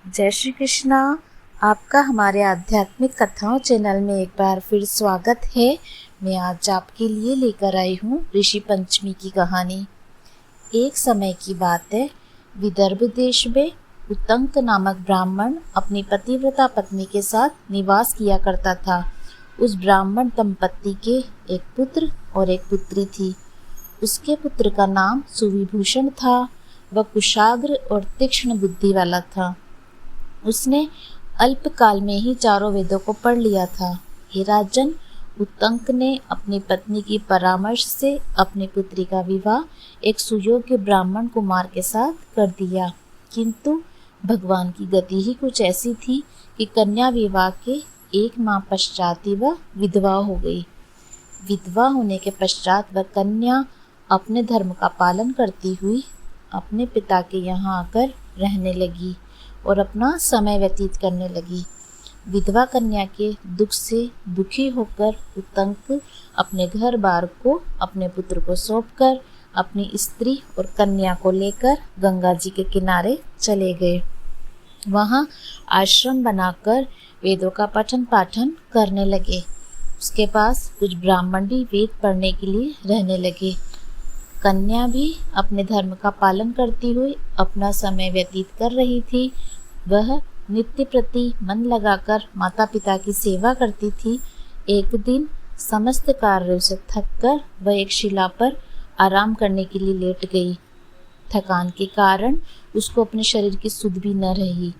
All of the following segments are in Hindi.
जय श्री कृष्णा। आपका हमारे आध्यात्मिक कथाओं चैनल में एक बार फिर स्वागत है। मैं आज आपके लिए लेकर आई हूँ ऋषि पंचमी की कहानी। एक समय की बात है, विदर्भ देश में उत्तंक नामक ब्राह्मण अपनी पतिव्रता पत्नी के साथ निवास किया करता था। उस ब्राह्मण दंपत्ति के एक पुत्र और एक पुत्री थी। उसके पुत्र का नाम सुविभूषण था। वह कुशाग्र और तीक्ष्ण बुद्धि वाला था। उसने अल्पकाल में ही चारों वेदों को पढ़ लिया था। हे राजन, उत्तंक ने अपनी पत्नी की परामर्श से अपनी पुत्री का विवाह एक सुयोग्य ब्राह्मण कुमार के साथ कर दिया, किंतु भगवान की गति ही कुछ ऐसी थी कि कन्या विवाह के 1 माह पश्चात ही वह विधवा हो गई। विधवा होने के पश्चात वह कन्या अपने धर्म का पालन करती हुई अपने पिता के यहाँ आकर रहने लगी और अपना समय व्यतीत करने लगी। विधवा कन्या के दुख से दुखी होकर उत्तंक अपने घर बार को अपने पुत्र को सौंपकर अपनी स्त्री और कन्या को लेकर गंगा जी के किनारे चले गए। वहाँ आश्रम बनाकर वेदों का पठन पाठन करने लगे। उसके पास कुछ ब्राह्मण भी वेद पढ़ने के लिए रहने लगे। कन्या भी अपने धर्म का पालन करती हुई अपना समय व्यतीत कर रही थी। वह नित्य प्रति मन लगाकर माता पिता की सेवा करती थी। एक दिन समस्त कार्यों से थककर वह एक शिला पर आराम करने के लिए लेट गई। थकान के कारण उसको अपने शरीर की सुध भी न रही।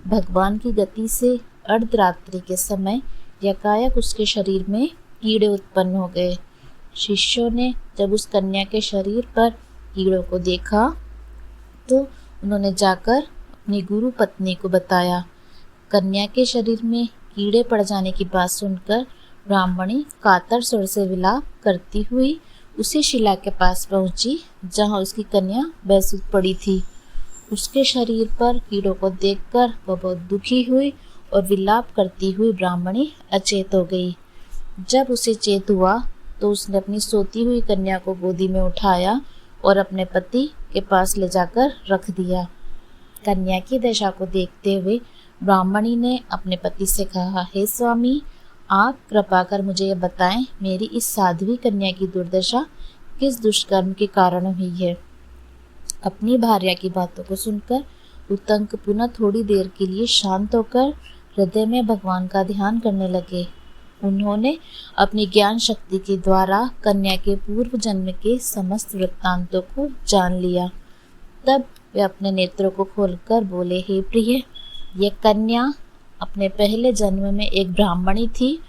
भगवान की गति से अर्धरात्रि के समय यकायक उसके शरीर में कीड़े उत्पन्न हो गए। शिष्यों ने जब उस कन्या के शरीर पर कीड़ों को देखा तो उन्होंने जाकर अपनी गुरु पत्नी को बताया। कन्या के शरीर में कीड़े पड़ जाने की बात सुनकर ब्राह्मणी कातर स्वर से विलाप करती हुई उसी शिला के पास पहुंची जहां उसकी कन्या बेसुध पड़ी थी। उसके शरीर पर कीड़ों को देखकर वह बहुत दुखी हुई और विलाप करती हुई ब्राह्मणी अचेत हो गई। जब उसे चेत हुआ तो उसने अपनी सोती हुई कन्या को गोदी में उठाया और अपने पति के पास ले जाकर रख दिया। कन्या की दशा को देखते हुए ब्राह्मणी ने अपने पति से कहा, हे स्वामी, आप कृपा कर मुझे यह बताएं, मेरी इस साध्वी कन्या की दुर्दशा किस दुष्कर्म के कारण हुई है। अपनी भार्या की बातों को सुनकर उत्तंक पुनः थोड़ी देर के लिए शांत होकर हृदय में भगवान का ध्यान करने लगे। उन्होंने अपनी ज्ञान शक्ति के द्वारा कन्या के पूर्व जन्म के समस्त वृत्तांतों को जान लिया। तब वे अपने नेत्रों को खोलकर बोले, हे प्रिय, ये कन्या अपने पहले जन्म में एक ब्राह्मणी थी।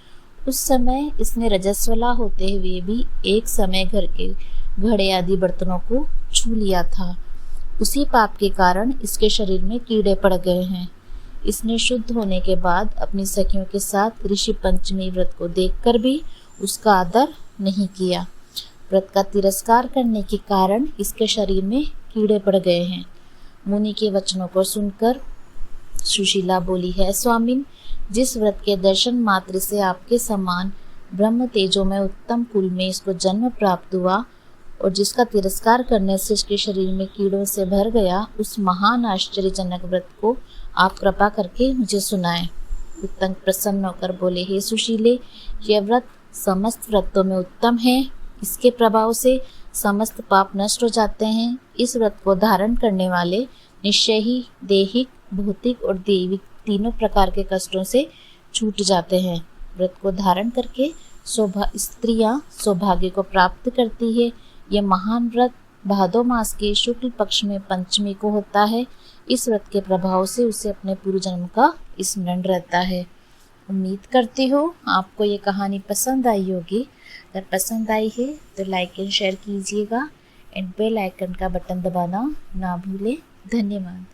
उस समय इसने रजस्वला होते हुए भी एक समय घर के घड़े आदि बर्तनों को छू लिया था। उसी पाप के कारण इसके शरीर में कीड़े पड़ गए हैं। इसने शुद्ध होने के बाद अपनी सखियों के साथ ऋषि पंचमी व्रत को देखकर भी उसका आदर नहीं किया। व्रत का तिरस्कार करने के कारण इसके शरीर में कीड़े पड़ गए हैं। मुनि के वचनों को सुनकर सुशीला बोली, है स्वामिन, जिस व्रत के दर्शन मात्र से आपके समान ब्रह्म तेजो में उत्तम कुल में इसको जन्म प्राप्त हुआ और जिसका तिरस्कार करने से इसके शरीर में कीड़ों से भर गया, उस महान आश्चर्यजनक व्रत को आप कृपा करके मुझे सुनाएं। उत्तंक प्रसन्न होकर बोले, हे सुशीले, यह व्रत समस्त व्रतों में उत्तम है। इसके प्रभाव से समस्त पाप नष्ट हो जाते हैं। इस व्रत को धारण करने वाले निश्चय ही दैहिक, भौतिक और दैविक तीनों प्रकार के कष्टों से छूट जाते हैं। व्रत को धारण करके स्त्रियां सौभाग्य को प्राप्त करती है। यह महान व्रत भादो मास के शुक्ल पक्ष में पंचमी को होता है। इस व्रत के प्रभाव से उसे अपने पूर्व जन्म का स्मरण रहता है। उम्मीद करती हूँ आपको ये कहानी पसंद आई होगी। अगर पसंद आई है तो लाइक एंड शेयर कीजिएगा एंड बेल आइकन का बटन दबाना ना भूलें। धन्यवाद।